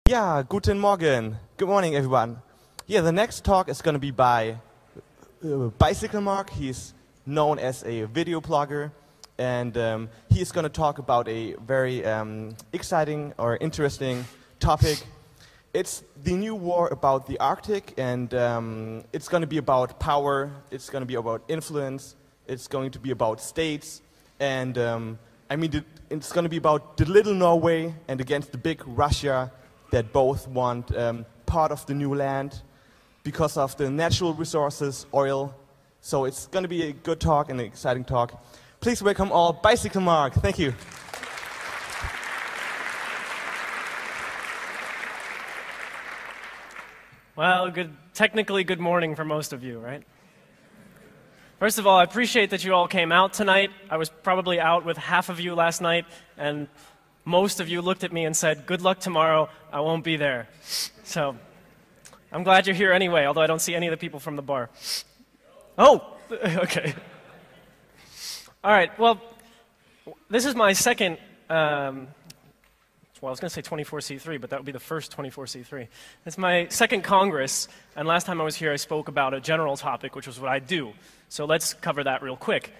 Yeah, guten Morgen. Good morning, everyone. Yeah, the next talk is going to be by Bicycle Mark. He's known as a video blogger, and he's going to talk about a very exciting or interesting topic. It's the new war about the Arctic, and it's going to be about power, it's going to be about influence, it's going to be about states, and it's going to be about the little Norway and against the big Russia that both want part of the new land because of the natural resources, oil. So it's going to be a good talk and an exciting talk. Please welcome all Bicycle Mark. Thank you. Well, technically good morning for most of you, right? First of all, I appreciate that you all came out tonight. I was probably out with half of you last night, and most of you looked at me and said, good luck tomorrow, I won't be there. So, I'm glad you're here anyway, although I don't see any of the people from the bar. Oh, okay. All right, well, this is my second, well, I was going to say 24C3, but that would be the first 24C3. It's my second Congress, and last time I was here I spoke about a general topic, which was what I do. So let's cover that real quick.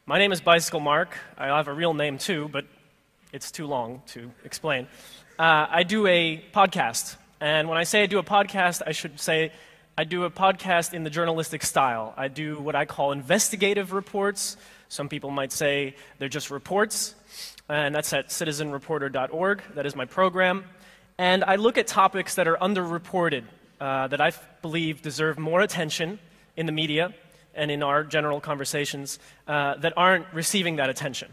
My name is Bicycle Mark. I have a real name too, but it's too long to explain. I do a podcast, and when I say I do a podcast, I should say I do a podcast in the journalistic style. I do what I call investigative reports. Some people might say they're just reports, and that's at citizenreporter.org. That is my program. And I look at topics that are underreported, that I believe deserve more attention in the media and in our general conversations that aren't receiving that attention.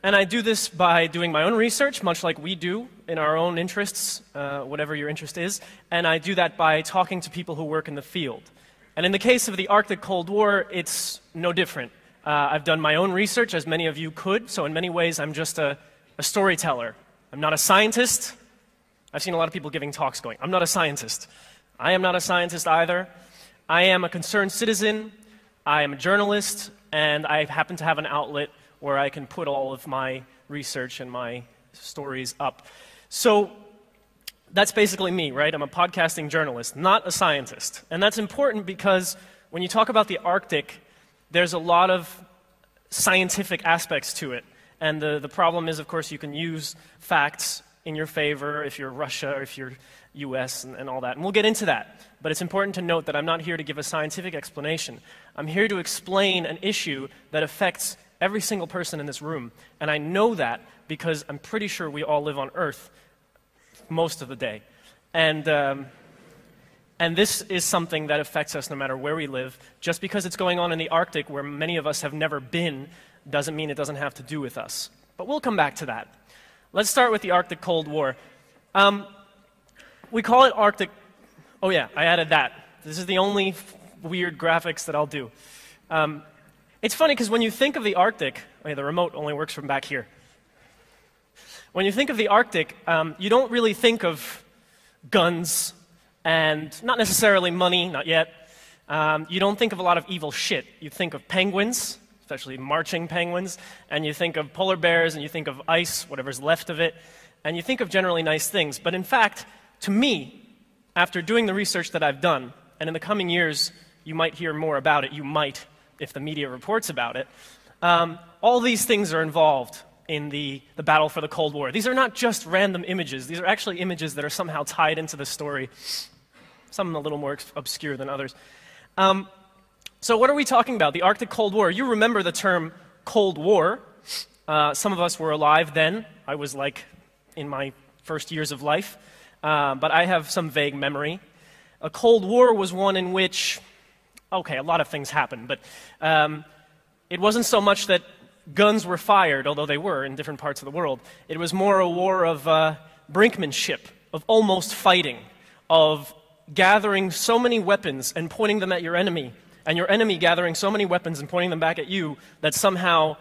And I do this by doing my own research, much like we do in our own interests, whatever your interest is. And I do that by talking to people who work in the field. And in the case of the Arctic Cold War, it's no different. I've done my own research, as many of you could, so in many ways I'm just a storyteller. I'm not a scientist. I've seen a lot of people giving talks going, I'm not a scientist. I am not a scientist either. I am a concerned citizen, I am a journalist, and I happen to have an outlet where I can put all of my research and my stories up. So that's basically me, right? I'm a podcasting journalist, not a scientist. And that's important because when you talk about the Arctic, there's a lot of scientific aspects to it. And the problem is, of course, you can use facts in your favor if you're Russia or if you're US and all that. And we'll get into that. But it's important to note that I'm not here to give a scientific explanation. I'm here to explain an issue that affects every single person in this room. And I know that because I'm pretty sure we all live on Earth most of the day. And this is something that affects us no matter where we live. Just because it's going on in the Arctic, where many of us have never been, doesn't mean it doesn't have to do with us. But we'll come back to that. Let's start with the Arctic Cold War. We call it Arctic... Oh yeah, I added that. This is the only weird graphics that I'll do. It's funny because when you think of the Arctic... Oh yeah, the remote only works from back here. When you think of the Arctic, you don't really think of guns and not necessarily money, not yet. You don't think of a lot of evil shit. You think of penguins, especially marching penguins, and you think of polar bears, and you think of ice, whatever's left of it, and you think of generally nice things. But in fact, to me, after doing the research that I've done, and in the coming years, you might hear more about it, you might, if the media reports about it, all these things are involved in the battle for the Cold War. These are not just random images. These are actually images that are somehow tied into the story, some a little more obscure than others. So what are we talking about? The Arctic Cold War. You remember the term Cold War. Some of us were alive then. I was like in my first years of life. But I have some vague memory. A Cold War was one in which, okay, a lot of things happened, but it wasn't so much that guns were fired, although they were in different parts of the world. It was more a war of brinkmanship, of almost fighting, of gathering so many weapons and pointing them at your enemy, and your enemy gathering so many weapons and pointing them back at you that somehow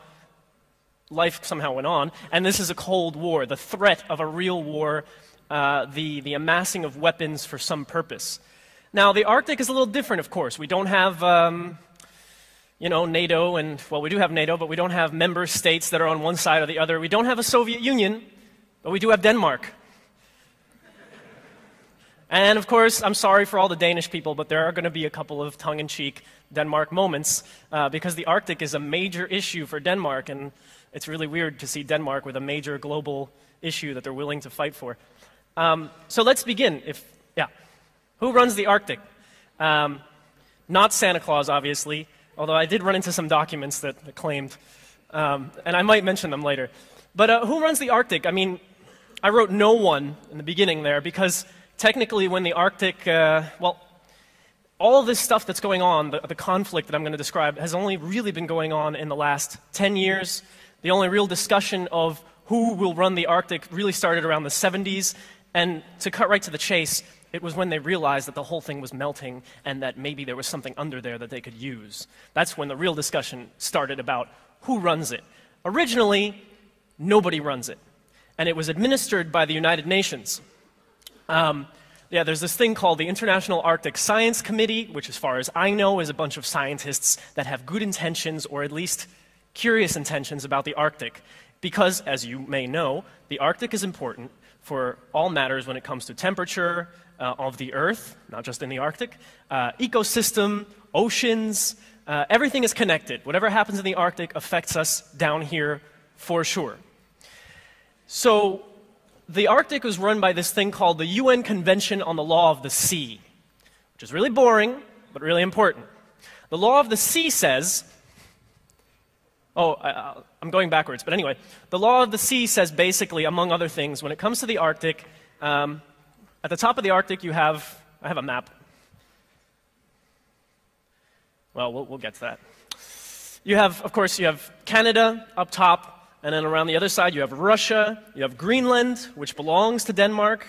life somehow went on. And this is a Cold War, the threat of a real war, the amassing of weapons for some purpose. Now, the Arctic is a little different, of course. We don't have, you know, NATO, and, well, we do have NATO, but we don't have member states that are on one side or the other. We don't have a Soviet Union, but we do have Denmark. And of course, I'm sorry for all the Danish people, but there are going to be a couple of tongue-in-cheek Denmark moments because the Arctic is a major issue for Denmark, and it's really weird to see Denmark with a major global issue that they're willing to fight for. So let's begin. Who runs the Arctic? Not Santa Claus, obviously, although I did run into some documents that claimed, and I might mention them later. But who runs the Arctic? I mean, I wrote no one in the beginning there because technically when the Arctic, all this stuff that's going on, the conflict that I'm going to describe, has only really been going on in the last 10 years. The only real discussion of who will run the Arctic really started around the 70s. And to cut right to the chase, it was when they realized that the whole thing was melting and that maybe there was something under there that they could use. That's when the real discussion started about who runs it. Originally, nobody runs it. And it was administered by the United Nations. There's this thing called the International Arctic Science Committee, which as far as I know is a bunch of scientists that have good intentions, or at least curious intentions about the Arctic. Because, as you may know, the Arctic is important for all matters when it comes to temperature of the Earth, not just in the Arctic, ecosystem, oceans, everything is connected. Whatever happens in the Arctic affects us down here for sure. So the Arctic was run by this thing called the UN Convention on the Law of the Sea, which is really boring, but really important. The Law of the Sea says, I'm going backwards, but anyway, the Law of the Sea says basically, among other things, when it comes to the Arctic, at the top of the Arctic I have a map. Well, we'll get to that. Of course, you have Canada up top, and then around the other side you have Russia, you have Greenland, which belongs to Denmark,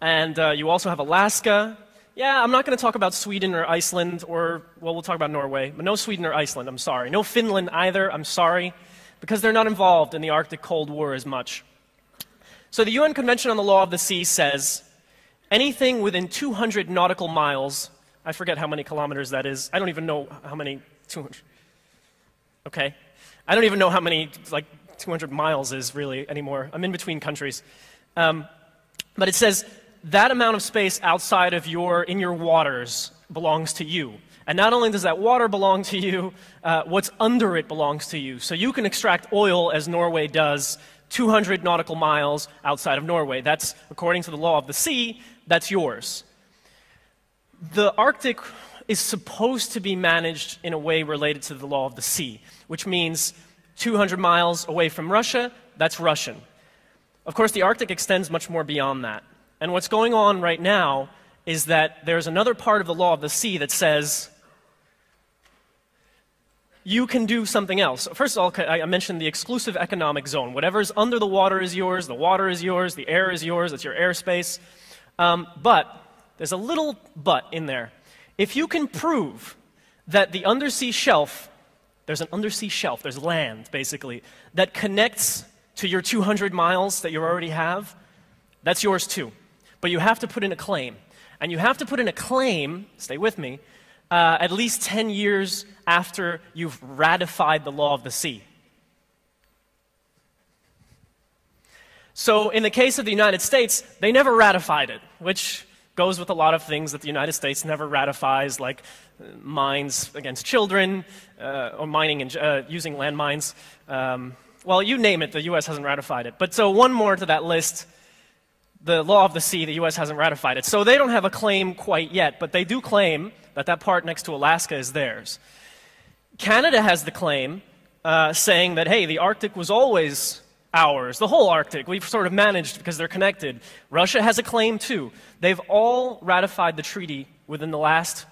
and you also have Alaska. Yeah, I'm not going to talk about Sweden or Iceland, we'll talk about Norway, but no Sweden or Iceland, I'm sorry. No Finland either, I'm sorry, because they're not involved in the Arctic Cold War as much. So the UN Convention on the Law of the Sea says anything within 200 nautical miles, I forget how many kilometers that is, I don't even know how many, 200, okay. I don't even know how many, 200 miles is really anymore. I'm in between countries. But it says that amount of space outside of in your waters belongs to you. And not only does that water belong to you, what's under it belongs to you. So you can extract oil, as Norway does, 200 nautical miles outside of Norway. That's, according to the Law of the Sea, that's yours. The Arctic is supposed to be managed in a way related to the Law of the Sea, which means 200 miles away from Russia, that's Russian. Of course, the Arctic extends much more beyond that. And what's going on right now is that there's another part of the Law of the Sea that says you can do something else. First of all, I mentioned the exclusive economic zone. Whatever's under the water is yours, the water is yours, the air is yours, it's your airspace. But there's a little but in there. If you can prove that the undersea shelf, there's an undersea shelf, there's land, basically, that connects to your 200 miles that you already have, that's yours too. But you have to put in a claim. And you have to put in a claim, stay with me, at least 10 years after you've ratified the Law of the Sea. So in the case of the United States, they never ratified it, which goes with a lot of things that the United States never ratifies, like mines against children, or mining and using landmines. Well, you name it, the U.S. hasn't ratified it. But so one more to that list, the Law of the Sea, the U.S. hasn't ratified it. So they don't have a claim quite yet, but they do claim that that part next to Alaska is theirs. Canada has the claim saying that, hey, the Arctic was always ours, the whole Arctic. We've sort of managed because they're connected. Russia has a claim too. They've all ratified the treaty within the last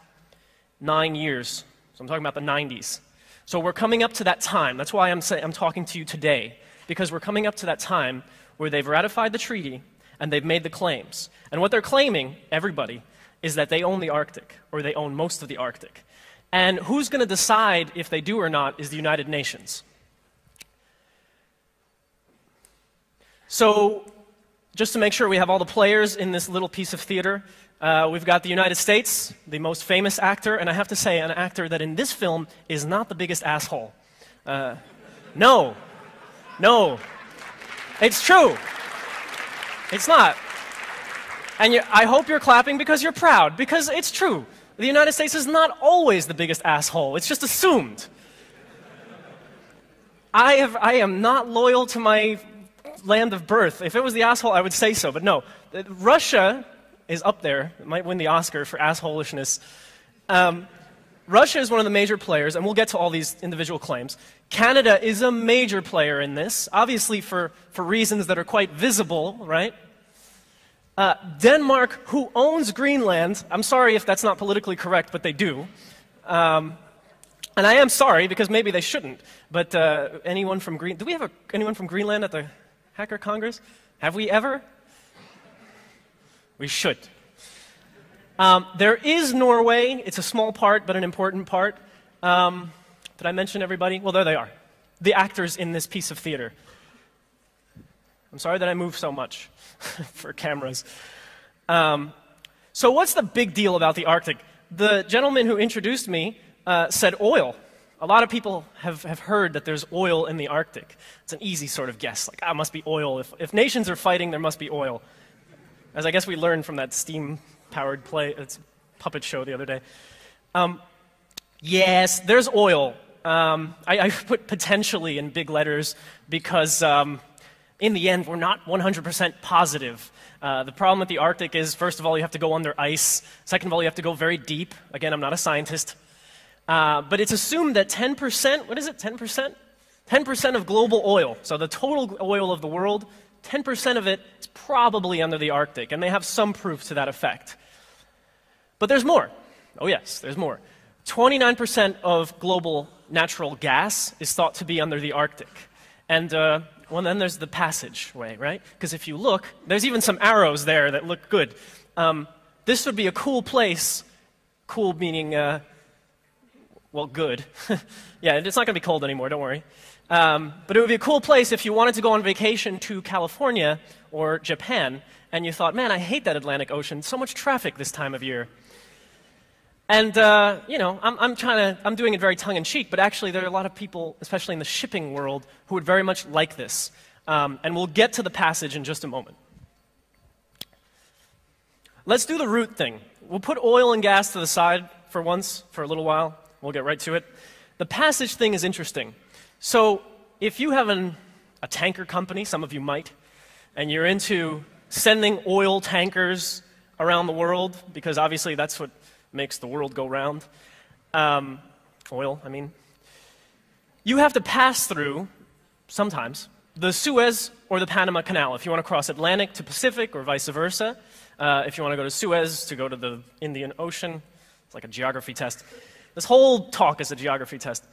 9 years. So I'm talking about the 90s. So we're coming up to that time. That's why I'm talking to you today, because we're coming up to that time where they've ratified the treaty and they've made the claims. And what they're claiming, everybody, is that they own the Arctic, or they own most of the Arctic. And who's going to decide if they do or not is the United Nations. So just to make sure we have all the players in this little piece of theater, we've got the United States, the most famous actor, and I have to say an actor that in this film is not the biggest asshole. No, it's true. It's not. And I hope you're clapping because you're proud, because it's true. The United States is not always the biggest asshole. It's just assumed. I am not loyal to my land of birth. If it was the asshole, I would say so, but no. Russia is up there. It might win the Oscar for assholishness. Russia is one of the major players, and we'll get to all these individual claims. Canada is a major player in this, obviously for reasons that are quite visible, right? Denmark, who owns Greenland, I'm sorry if that's not politically correct, but they do. And I am sorry, because maybe they shouldn't. But anyone from do we have anyone from Greenland at the Hacker Congress? Have we ever? We should. There is Norway. It's a small part, but an important part. Did I mention everybody? Well, there they are. The actors in this piece of theater. I'm sorry that I move so much for cameras. So what's the big deal about the Arctic? The gentleman who introduced me said oil. A lot of people have heard that there's oil in the Arctic. It's an easy sort of guess, like, it must be oil. If nations are fighting, there must be oil. As I guess we learned from that steam-powered puppet show the other day. Yes, there's oil. I put potentially in big letters because in the end, we're not 100% positive. The problem with the Arctic is, first of all, you have to go under ice. Second of all, you have to go very deep. Again, I'm not a scientist. But it's assumed that 10%, what is it, 10%? 10% of global oil, so the total oil of the world, 10% of it is probably under the Arctic, and they have some proof to that effect. But there's more. Oh yes, there's more. 29% of global natural gas is thought to be under the Arctic. And well, then there's the passageway, right? Because if you look, there's even some arrows there that look good. This would be a cool place. Cool meaning, well, good. Yeah, it's not going to be cold anymore, don't worry. But it would be a cool place if you wanted to go on vacation to California or Japan, and you thought, man, I hate that Atlantic Ocean. So much traffic this time of year. And, you know, I'm doing it very tongue-in-cheek, but actually there are a lot of people, especially in the shipping world, who would very much like this. And we'll get to the passage in just a moment. Let's do the root thing. We'll put oil and gas to the side for once, for a little while. We'll get right to it. The passage thing is interesting. So if you have a tanker company, some of you might, and you're into sending oil tankers around the world, because obviously that's what makes the world go round. Oil, I mean. You have to pass through, sometimes, the Suez or the Panama Canal if you want to cross Atlantic to Pacific or vice versa. If you want to go to Suez to go to the Indian Ocean, it's like a geography test. This whole talk is a geography test.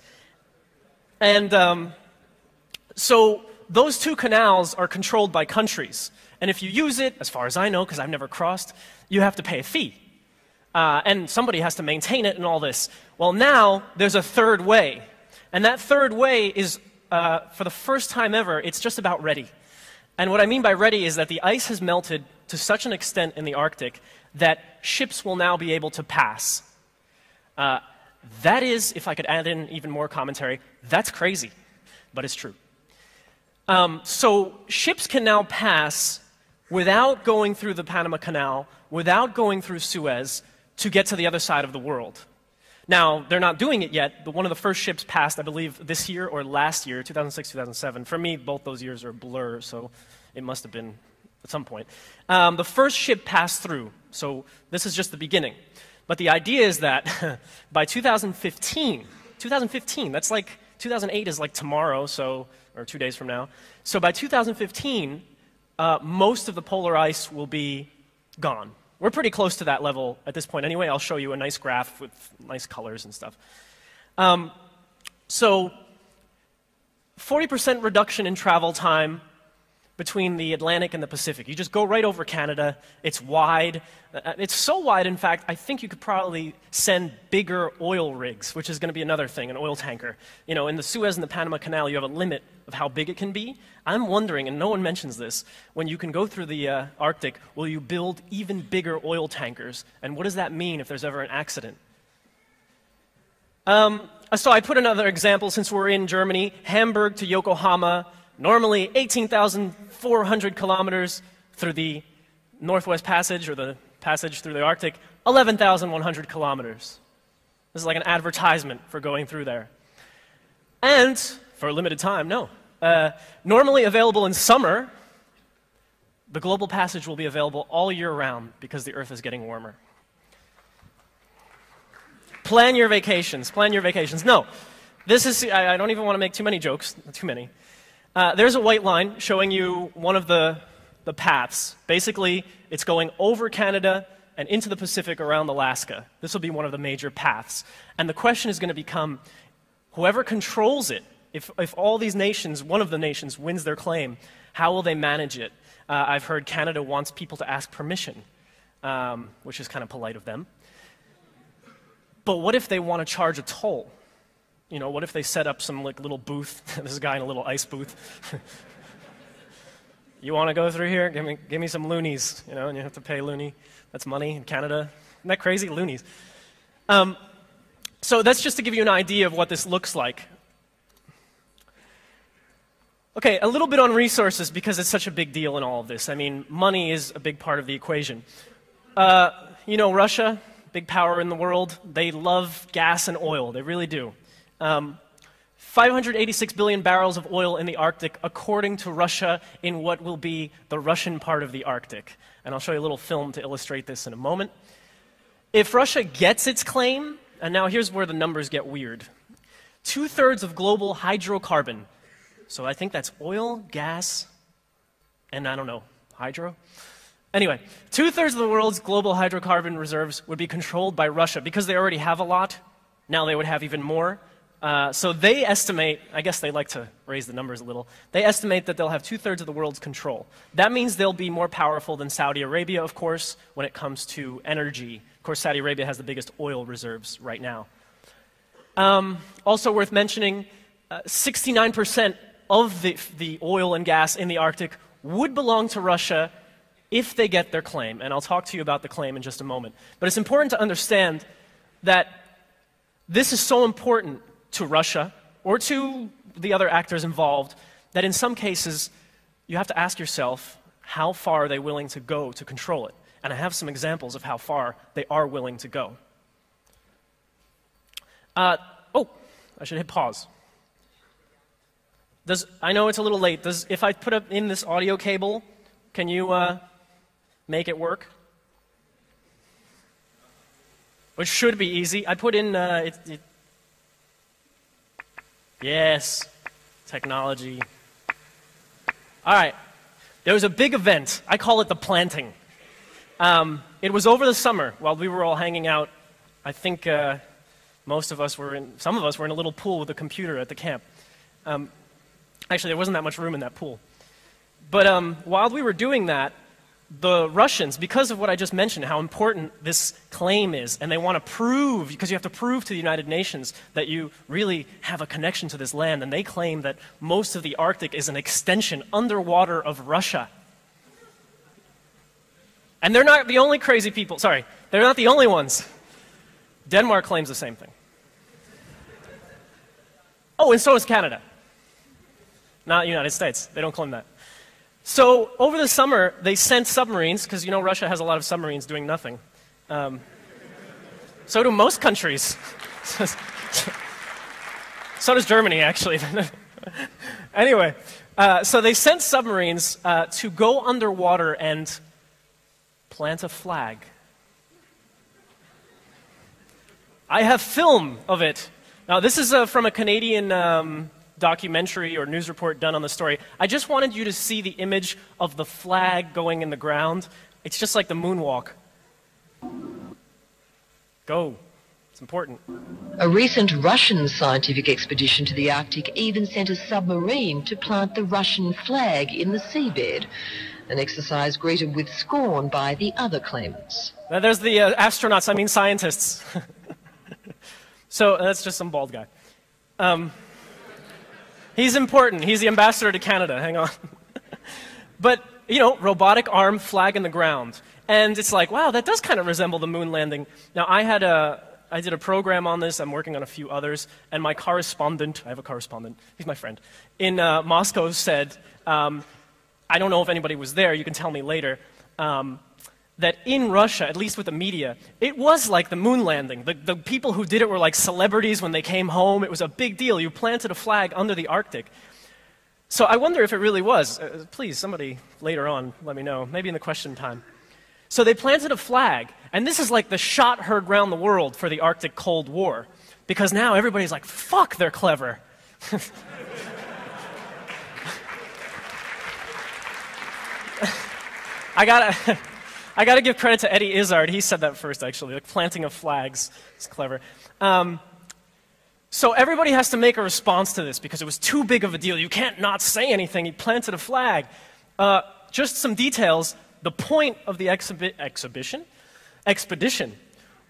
And so those two canals are controlled by countries. And if you use it, as far as I know, because I've never crossed, you have to pay a fee. And somebody has to maintain it and all this. Well, now there's a third way. And that third way is, for the first time ever, it's just about ready. And what I mean by ready is that the ice has melted to such an extent in the Arctic that ships will now be able to pass. That is, if I could add in even more commentary, that's crazy, but it's true. So ships can now pass without going through the Panama Canal, without going through Suez, to get to the other side of the world. Now, they're not doing it yet, but one of the first ships passed, I believe, this year or last year, 2006, 2007. For me, both those years are a blur, so it must have been at some point. The first ship passed through, so this is just the beginning. But the idea is that by 2015, that's like, 2008 is like tomorrow, so, or 2 days from now. So by 2015, most of the polar ice will be gone. We're pretty close to that level at this point anyway. I'll show you a nice graph with nice colors and stuff. So 40% reduction in travel time between the Atlantic and the Pacific. You just go right over Canada. It's wide. It's so wide, in fact, I think you could probably send bigger oil rigs, which is going to be another thing, an oil tanker. You know, in the Suez and the Panama Canal, you have a limit of how big it can be. I'm wondering, and no one mentions this, when you can go through the Arctic, will you build even bigger oil tankers? And what does that mean if there's ever an accident? So I put another example since we're in Germany. Hamburg to Yokohama, normally 18,400 kilometers through the Northwest Passage, or the passage through the Arctic, 11,100 kilometers. This is like an advertisement for going through there. And, for a limited time, no. Normally available in summer, the Global Passage will be available all year round because the Earth is getting warmer. Plan your vacations. Plan your vacations. No. This is, I don't even want to make too many jokes. Too many. There's a white line showing you one of the paths. Basically, it's going over Canada and into the Pacific around Alaska. This will be one of the major paths. And the question is going to become, whoever controls it, if all these nations, one of the nations, wins their claim, how will they manage it? I've heard Canada wants people to ask permission, which is kind of polite of them. But what if they want to charge a toll? You know, what if they set up some like little booth? This guy in a little ice booth. You want to go through here? Give me some loonies, you know, and you have to pay loonie. That's money in Canada. Isn't that crazy? Loonies. So that's just to give you an idea of what this looks like. Okay, a little bit on resources because it's such a big deal in all of this. I mean, money is a big part of the equation. You know, Russia, big power in the world, they love gas and oil. They really do. 586 billion barrels of oil in the Arctic, according to Russia, in what will be the Russian part of the Arctic. And I'll show you a little film to illustrate this in a moment. If Russia gets its claim, and now here's where the numbers get weird. 2/3 of global hydrocarbon. So I think that's oil, gas, and I don't know, hydro? Anyway, 2/3 of the world's global hydrocarbon reserves would be controlled by Russia. Because they already have a lot, now they would have even more. So they estimate, I guess they like to raise the numbers a little, they estimate that they'll have 2/3 of the world's control. That means they'll be more powerful than Saudi Arabia, of course, when it comes to energy. Of course, Saudi Arabia has the biggest oil reserves right now. Also worth mentioning, 69% of the oil and gas in the Arctic would belong to Russia if they get their claim. And I'll talk to you about the claim in just a moment. But it's important to understand that this is so important to Russia, or to the other actors involved, that in some cases, you have to ask yourself, how far are they willing to go to control it? And I have some examples of how far they are willing to go. Oh, I should hit pause. I know it's a little late. If I put in this audio cable, can you make it work? Which should be easy. I put in, yes, technology. All right, there was a big event. I call it the planting. It was over the summer while we were all hanging out. I think some of us were in a little pool with a computer at the camp. Actually, there wasn't that much room in that pool. But while we were doing that, the Russians, because of what I just mentioned, how important this claim is, and they want to prove, because you have to prove to the United Nations that you really have a connection to this land, and they claim that most of the Arctic is an extension underwater of Russia. And they're not the only crazy people. Sorry, they're not the only ones. Denmark claims the same thing. Oh, and so is Canada. Not the United States. They don't claim that. So over the summer, they sent submarines, because you know Russia has a lot of submarines doing nothing. So do most countries. So does Germany, actually. Anyway, so they sent submarines to go underwater and plant a flag. I have film of it. Now, this is from a Canadian documentary or news report done on the story. I just wanted you to see the image of the flag going in the ground. It's just like the moonwalk. Go. It's important. A recent Russian scientific expedition to the Arctic even sent a submarine to plant the Russian flag in the seabed, an exercise greeted with scorn by the other claimants. There's the astronauts, I mean scientists. So that's just some bald guy. He's important. He's the ambassador to Canada. Hang on. But, you know, robotic arm, flag in the ground. And it's like, wow, that does kind of resemble the moon landing. Now, I did a program on this. I'm working on a few others. And my correspondent, I have a correspondent, he's my friend, in Moscow said, I don't know if anybody was there, you can tell me later, that in Russia, at least with the media, it was like the moon landing. The people who did it were like celebrities when they came home. It was a big deal. You planted a flag under the Arctic. So I wonder if it really was. Please, somebody later on, let me know, maybe in the question time. So they planted a flag, and this is like the shot heard round the world for the Arctic Cold War, because now everybody's like, fuck, they're clever. I gotta give credit to Eddie Izzard. He said that first, actually. Like planting of flags is clever. So everybody has to make a response to this because it was too big of a deal. You can't not say anything. He planted a flag. Just some details. The point of the expedition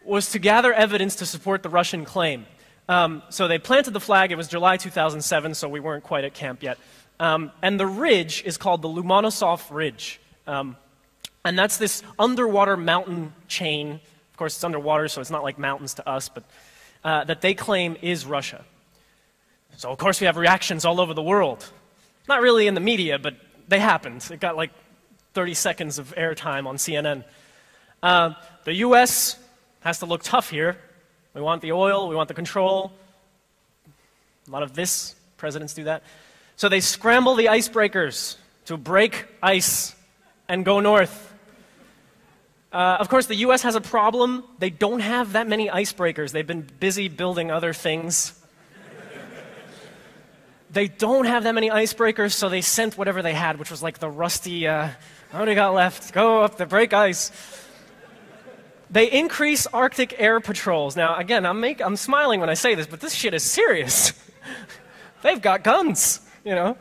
was to gather evidence to support the Russian claim. So they planted the flag. It was July 2007, so we weren't quite at camp yet. And the ridge is called the Lomonosov Ridge. And that's this underwater mountain chain. Of course, it's underwater, so it's not like mountains to us, but that they claim is Russia. So, of course, we have reactions all over the world. Not really in the media, but they happened. It got like 30 seconds of airtime on CNN. The U.S. has to look tough here. We want the oil, we want the control. A lot of this, presidents do that. So they scramble the icebreakers to break ice and go north. Of course, the U.S. has a problem. They don't have that many icebreakers. They've been busy building other things. They don't have that many icebreakers, so they sent whatever they had, which was like the rusty, what do you got left? Go up to break ice. They increase Arctic air patrols. Now, again, I'm smiling when I say this, but this shit is serious. They've got guns, you know.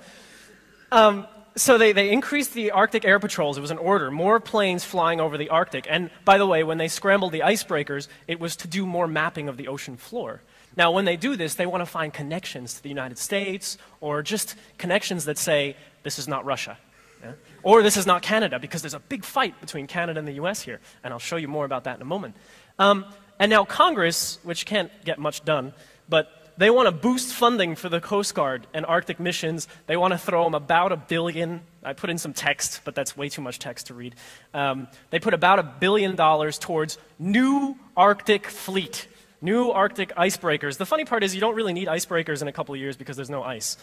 So they increased the Arctic air patrols. It was an order. More planes flying over the Arctic. And by the way, when they scrambled the icebreakers, it was to do more mapping of the ocean floor. Now, when they do this, they want to find connections to the United States, or just connections that say, this is not Russia. Yeah? Or this is not Canada, because there's a big fight between Canada and the US here. And I'll show you more about that in a moment. And now Congress, which can't get much done, but they want to boost funding for the Coast Guard and Arctic missions. They want to throw them about $1 billion. I put in some text, but that's way too much text to read. They put about $1 billion towards new Arctic fleet, new Arctic icebreakers. The funny part is you don't really need icebreakers in a couple of years because there's no ice.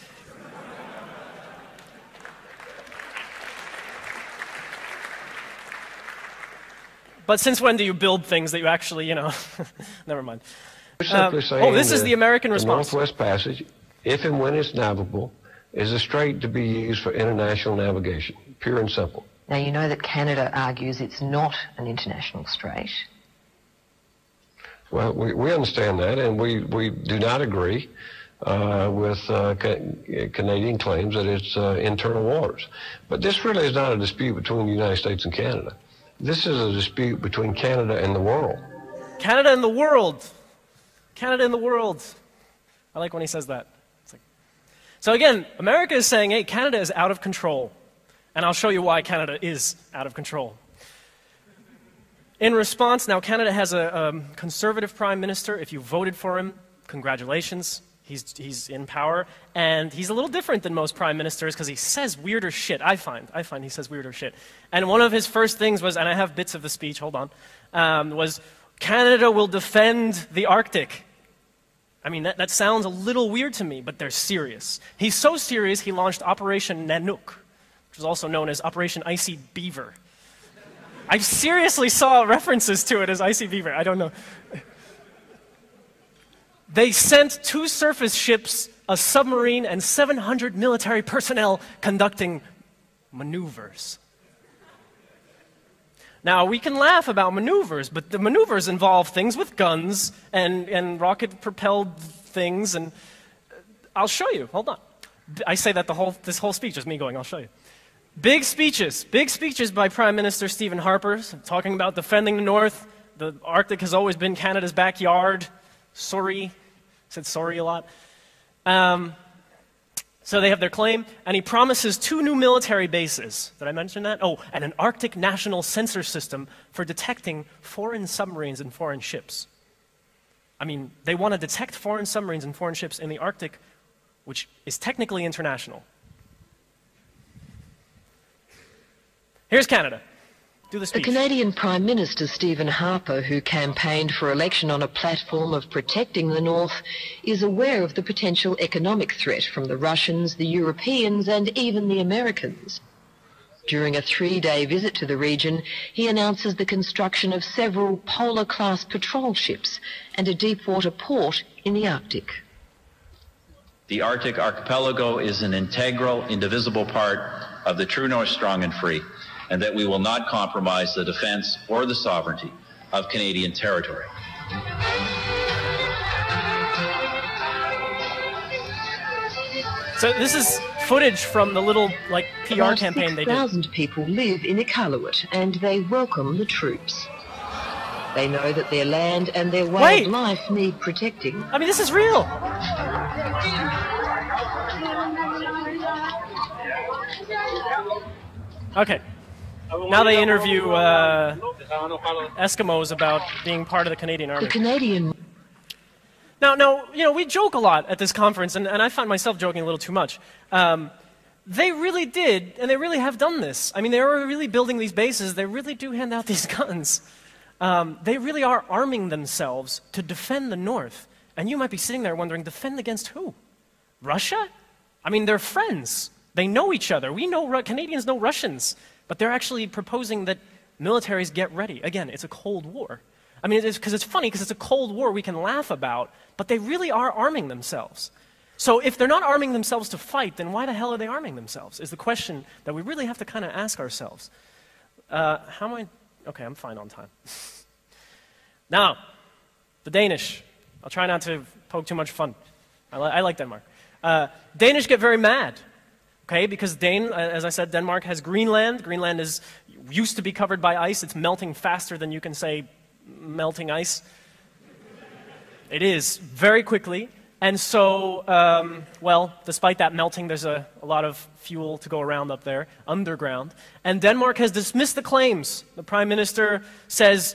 But since when do you build things that you actually, you know, never mind. This is the American response. The Northwest Passage, if and when it's navigable, is a strait to be used for international navigation, pure and simple. Now, you know that Canada argues it's not an international strait. Well, we understand that, and we do not agree with Canadian claims that it's internal waters. But this really is not a dispute between the United States and Canada. This is a dispute between Canada and the world. Canada and the world. Canada and the world. I like when he says that. So again, America is saying, hey, Canada is out of control. And I'll show you why Canada is out of control. In response, now Canada has a conservative prime minister. If you voted for him, congratulations. He's in power. And he's a little different than most prime ministers because he says weirder shit, I find he says weirder shit. And one of his first things was, and I have bits of the speech, hold on, was Canada will defend the Arctic. I mean, that sounds a little weird to me, but they're serious. He's so serious, he launched Operation Nanook, which was also known as Operation Icy Beaver. I seriously saw references to it as Icy Beaver. I don't know. They sent 2 surface ships, a submarine, and 700 military personnel conducting maneuvers. Now, we can laugh about maneuvers, but the maneuvers involve things with guns and rocket-propelled things, and I'll show you. Hold on. I say that this whole speech is me going, I'll show you. Big speeches by Prime Minister Stephen Harper, talking about defending the North. The Arctic has always been Canada's backyard. Sorry. Said sorry a lot. So they have their claim, and he promises 2 new military bases. Did I mention that? Oh, and an Arctic national sensor system for detecting foreign submarines and foreign ships. I mean, they want to detect foreign submarines and foreign ships in the Arctic, which is technically international. Here's Canada. Do the The speech. Canadian Prime Minister Stephen Harper, who campaigned for election on a platform of protecting the North, is aware of the potential economic threat from the Russians, the Europeans and even the Americans. During a 3-day visit to the region, he announces the construction of several Polar-class patrol ships and a deep-water port in the Arctic. The Arctic archipelago is an integral, indivisible part of the true North strong and free, and that we will not compromise the defense or the sovereignty of Canadian territory. So this is footage from the little, like, PR About campaign they did. 6,000 people live in Iqaluit and they welcome the troops. They know that their land and their Wait. wildlife need protecting. I mean, this is real. Okay. Now they interview Eskimos about being part of the Canadian The Army. Canadian Now, you know, we joke a lot at this conference, and I find myself joking a little too much. They really did, and they really have done this. I mean, they are really building these bases. They really do hand out these guns. They really are arming themselves to defend the North. And you might be sitting there wondering, defend against who? Russia? I mean, they're friends. They know each other. We know Canadians know Russians. But they're actually proposing that militaries get ready. Again, it's a Cold War. I mean, it's funny because it's a Cold War we can laugh about, but they really are arming themselves. So if they're not arming themselves to fight, then why the hell are they arming themselves, is the question that we really have to kind of ask ourselves. How am I? Okay, I'm fine on time. Now, the Danish. I'll try not to poke too much fun. I like Denmark. Danish get very mad. Okay, because as I said, Denmark has Greenland. Greenland used to be covered by ice. It's melting faster than you can say melting ice. It is, very quickly. And so, well, despite that melting, there's a lot of fuel to go around up there, underground. And Denmark has dismissed the claims. The Prime Minister says,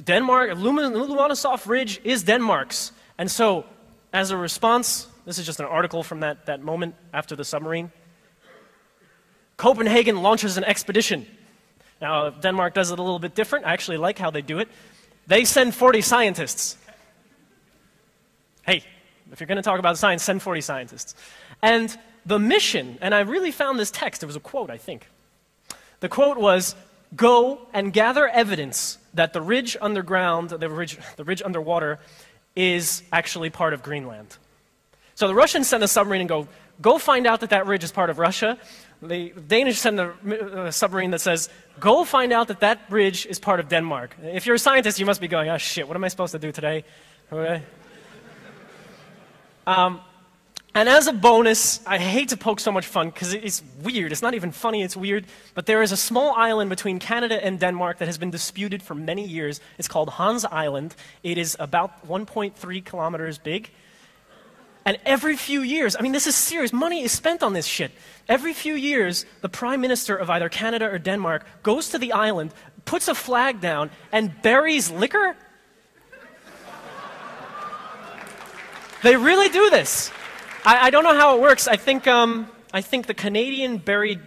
Denmark, Lumanosov Ridge is Denmark's. And so, as a response, this is just an article from that moment after the submarine. Copenhagen launches an expedition. Now, Denmark does it a little bit different. I actually like how they do it. They send 40 scientists. Hey, if you're going to talk about science, send 40 scientists. And the mission, and I really found this text, it was a quote, I think. The quote was, go and gather evidence that the ridge underground, the ridge underwater, is actually part of Greenland. So the Russians send a submarine and go find out that ridge is part of Russia. The Danish send a submarine that says, go find out that ridge is part of Denmark. If you're a scientist, you must be going, oh shit, what am I supposed to do today? Okay. And as a bonus, I hate to poke so much fun because it's weird. It's not even funny, it's weird. But there is a small island between Canada and Denmark that has been disputed for many years. It's called Hans Island. It is about 1.3 kilometers big. And every few years, I mean, this is serious. Money is spent on this shit. Every few years, the Prime Minister of either Canada or Denmark goes to the island, puts a flag down, and buries liquor. They really do this. I don't know how it works. I think the Canadian buried,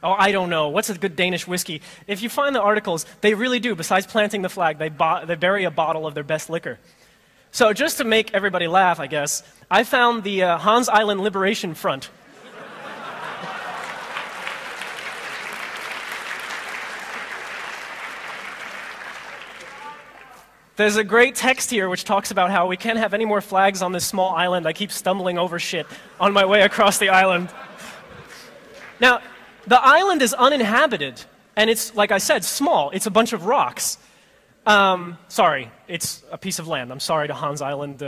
oh, I don't know. What's a good Danish whiskey? If you find the articles, they really do. Besides planting the flag, they bury a bottle of their best liquor. So just to make everybody laugh, I guess, I found the Hans Island Liberation Front. There's a great text here which talks about how we can't have any more flags on this small island. I keep stumbling over shit on my way across the island. Now, the island is uninhabited, and it's, like I said, small. It's a bunch of rocks. Sorry, it's a piece of land. I'm sorry to Hans Island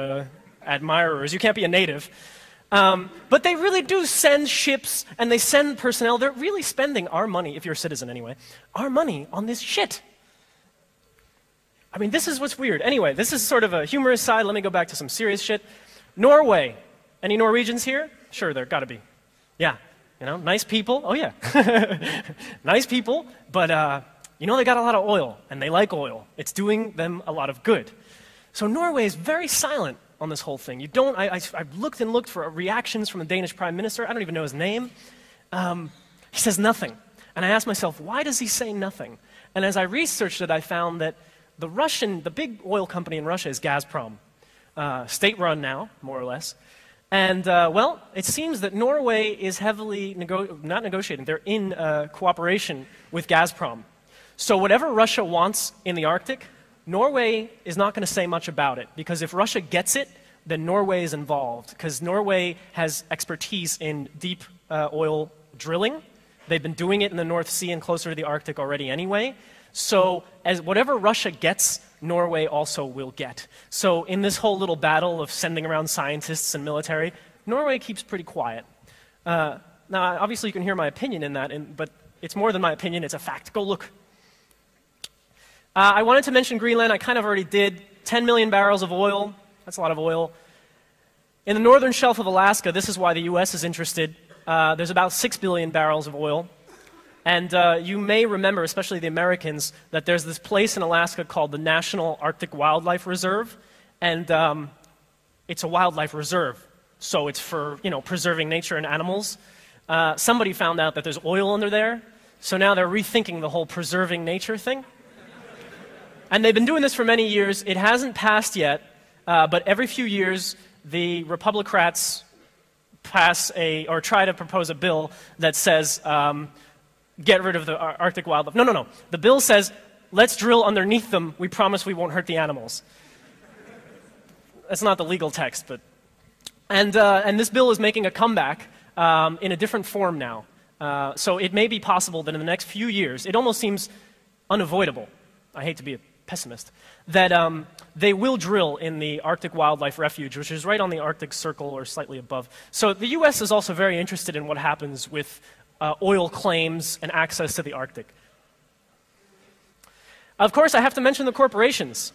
admirers. You can't be a native. But they really do send ships, and they send personnel. They're really spending our money, if you're a citizen anyway, our money on this shit. I mean, this is what's weird. Anyway, this is sort of a humorous side. Let me go back to some serious shit. Norway. Any Norwegians here? Sure, there gotta be. Yeah, you know, nice people. Oh yeah. Nice people, but you know, they got a lot of oil, and they like oil. It's doing them a lot of good. So Norway is very silent on this whole thing. I've looked and looked for reactions from the Danish Prime Minister. I don't even know his name. He says nothing. And I asked myself, why does he say nothing? And as I researched it, I found that the big oil company in Russia is Gazprom, state-run now, more or less. And, well, it seems that Norway is heavily, not negotiating, they're in cooperation with Gazprom. So whatever Russia wants in the Arctic, Norway is not going to say much about it, because if Russia gets it, then Norway is involved, because Norway has expertise in deep oil drilling. They've been doing it in the North Sea and closer to the Arctic already anyway. So as whatever Russia gets, Norway also will get. So in this whole little battle of sending around scientists and military, Norway keeps pretty quiet. Now, obviously you can hear my opinion in that, but it's more than my opinion, it's a fact. Go look. I wanted to mention Greenland. I kind of already did. 10 million barrels of oil. That's a lot of oil. In the northern shelf of Alaska, this is why the US is interested, there's about 6 billion barrels of oil. And you may remember, especially the Americans, that there's this place in Alaska called the National Arctic Wildlife Reserve. And it's a wildlife reserve, so it's for, preserving nature and animals. Somebody found out that there's oil under there, so now they're rethinking the whole preserving nature thing. And they've been doing this for many years. It hasn't passed yet, but every few years, the Republicrats pass or try to propose a bill that says, get rid of the Arctic wildlife. No. The bill says, let's drill underneath them. We promise we won't hurt the animals. That's not the legal text, but... And this bill is making a comeback in a different form now. So it may be possible that in the next few years, it almost seems unavoidable, I hate to be a pessimist, that they will drill in the Arctic Wildlife Refuge, which is right on the Arctic Circle or slightly above. So the US is also very interested in what happens with oil claims and access to the Arctic. Of course, I have to mention the corporations.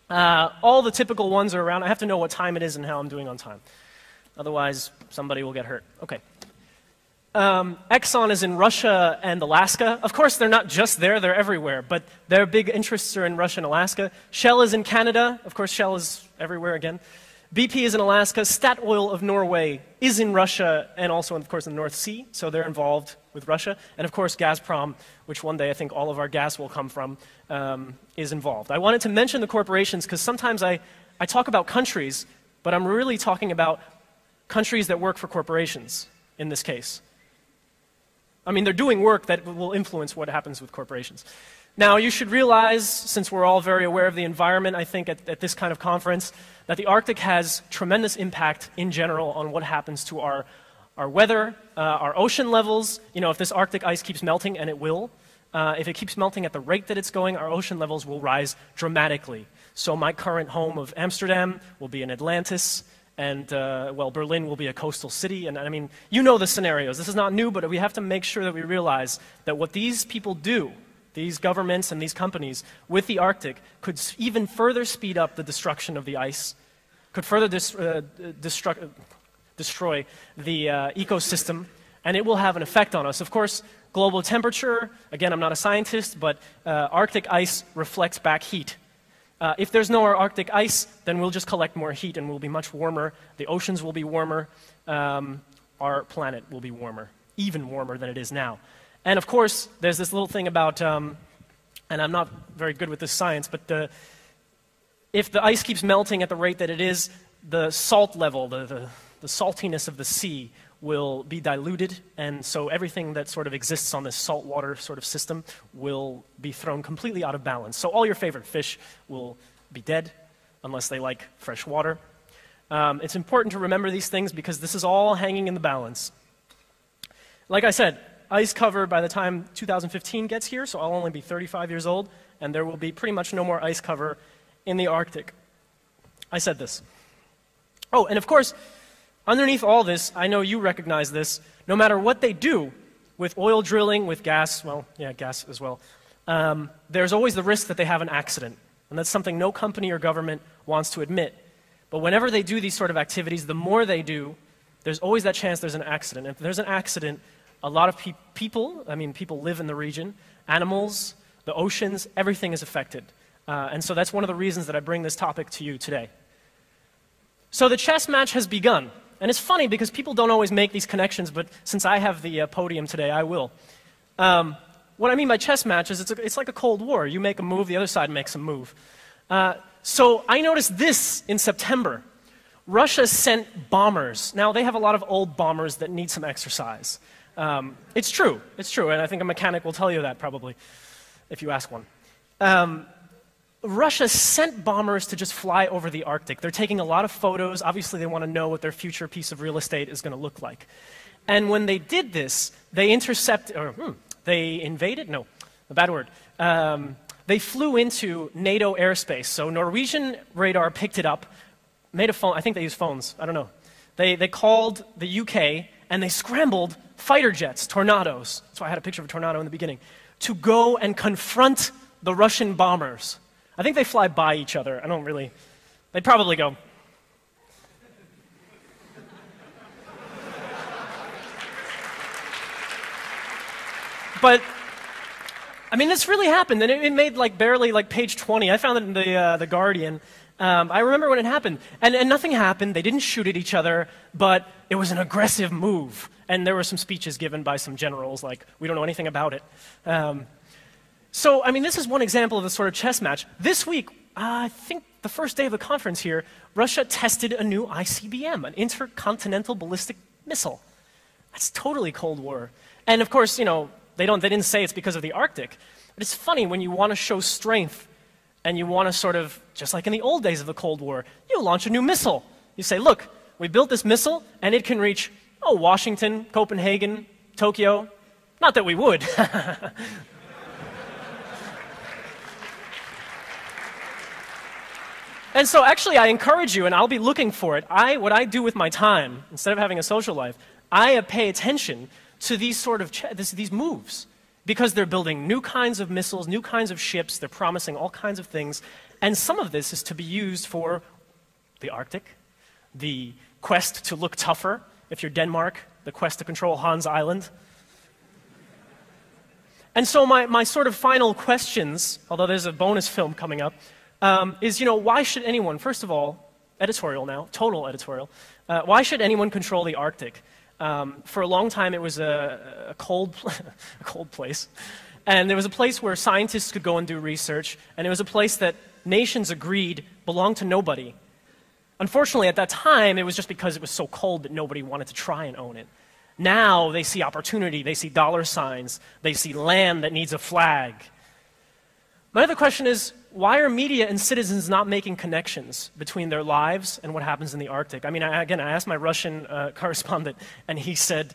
All the typical ones are around. I have to know what time it is and how I'm doing on time. Otherwise, somebody will get hurt. Okay. Exxon is in Russia and Alaska. Of course, they're not just there, they're everywhere, but their big interests are in Russia and Alaska. Shell is in Canada. Of course, Shell is everywhere again. BP is in Alaska. Statoil of Norway is in Russia and also, of course, in the North Sea, so they're involved with Russia. And of course, Gazprom, which one day I think all of our gas will come from, is involved. I wanted to mention the corporations because sometimes I talk about countries, but I'm really talking about countries that work for corporations in this case. I mean, they're doing work that will influence what happens with corporations. Now, you should realize, since we're all very aware of the environment, I think, at this kind of conference, that the Arctic has tremendous impact in general on what happens to our weather, our ocean levels. If this Arctic ice keeps melting, and it will, if it keeps melting at the rate that it's going, our ocean levels will rise dramatically. So my current home of Amsterdam will be in Atlantis. And, well, Berlin will be a coastal city. And I mean, you know the scenarios. This is not new, but we have to make sure that we realize that what these people do, these governments and these companies, with the Arctic, could even further speed up the destruction of the ice, could further destroy the ecosystem, and it will have an effect on us. Of course, global temperature, again, I'm not a scientist, but Arctic ice reflects back heat. If there's no Arctic ice, then we'll just collect more heat and we'll be much warmer. The oceans will be warmer. Our planet will be warmer, even warmer than it is now. And of course, there's this little thing about, and I'm not very good with this science, but if the ice keeps melting at the rate that it is, the salt level, the saltiness of the sea will be diluted, and so everything that sort of exists on this saltwater sort of system will be thrown completely out of balance. So all your favorite fish will be dead, unless they like fresh water. It's important to remember these things because this is all hanging in the balance. Like I said, ice cover by the time 2015 gets here, so I'll only be 35 years old, and there will be pretty much no more ice cover in the Arctic. I said this. Oh, and of course, underneath all this, I know you recognize this, no matter what they do with oil drilling, with gas, well, yeah, gas as well, there's always the risk that they have an accident. And that's something no company or government wants to admit. But whenever they do these sort of activities, the more they do, there's always that chance there's an accident. And if there's an accident, a lot of people live in the region, animals, the oceans, everything is affected. And so that's one of the reasons that I bring this topic to you today. So the chess match has begun. And it's funny because people don't always make these connections, but since I have the podium today, I will. what I mean by chess match is it's like a Cold War. You make a move, the other side makes a move. So I noticed this in September. Russia sent bombers. Now, they have a lot of old bombers that need some exercise. It's true, and I think a mechanic will tell you that probably, if you ask one. Russia sent bombers to just fly over the Arctic. They're taking a lot of photos. Obviously, they want to know what their future piece of real estate is going to look like. And when they did this, they they invaded? No, a bad word. They flew into NATO airspace. So Norwegian radar picked it up, made a phone. I think they used phones. I don't know. They called the UK, and they scrambled fighter jets, Tornadoes. That's why I had a picture of a Tornado in the beginning, to go and confront the Russian bombers. I think they fly by each other. They'd probably go. But, I mean, this really happened, and it made barely page 20. I found it in the Guardian. I remember when it happened. And nothing happened. They didn't shoot at each other, but it was an aggressive move. And there were some speeches given by some generals, like, we don't know anything about it. So, I mean, this is one example of the sort of chess match. This week, I think the first day of the conference here, Russia tested a new ICBM, an intercontinental ballistic missile. That's totally Cold War. And of course, they didn't say it's because of the Arctic. But it's funny when you want to show strength and you want to sort of, just like in the old days of the Cold War, you launch a new missile. You say, look, we built this missile and it can reach, Washington, Copenhagen, Tokyo. Not that we would. And so actually I encourage you, and I'll be looking for it, what I do with my time, instead of having a social life, I pay attention to these sort of these moves, because they're building new kinds of missiles, new kinds of ships, they're promising all kinds of things, and some of this is to be used for the Arctic, the quest to look tougher, if you're Denmark, the quest to control Hans Island. And so my sort of final questions, although there's a bonus film coming up, is, why should anyone, first of all, editorial now, total editorial, why should anyone control the Arctic? For a long time, it was a cold place. And there was a place where scientists could go and do research, and it was a place that nations agreed belonged to nobody. Unfortunately, at that time, it was just because it was so cold that nobody wanted to try and own it. Now, they see opportunity, they see dollar signs, they see land that needs a flag. My other question is, why are media and citizens not making connections between their lives and what happens in the Arctic? I mean, I asked my Russian correspondent, and he said,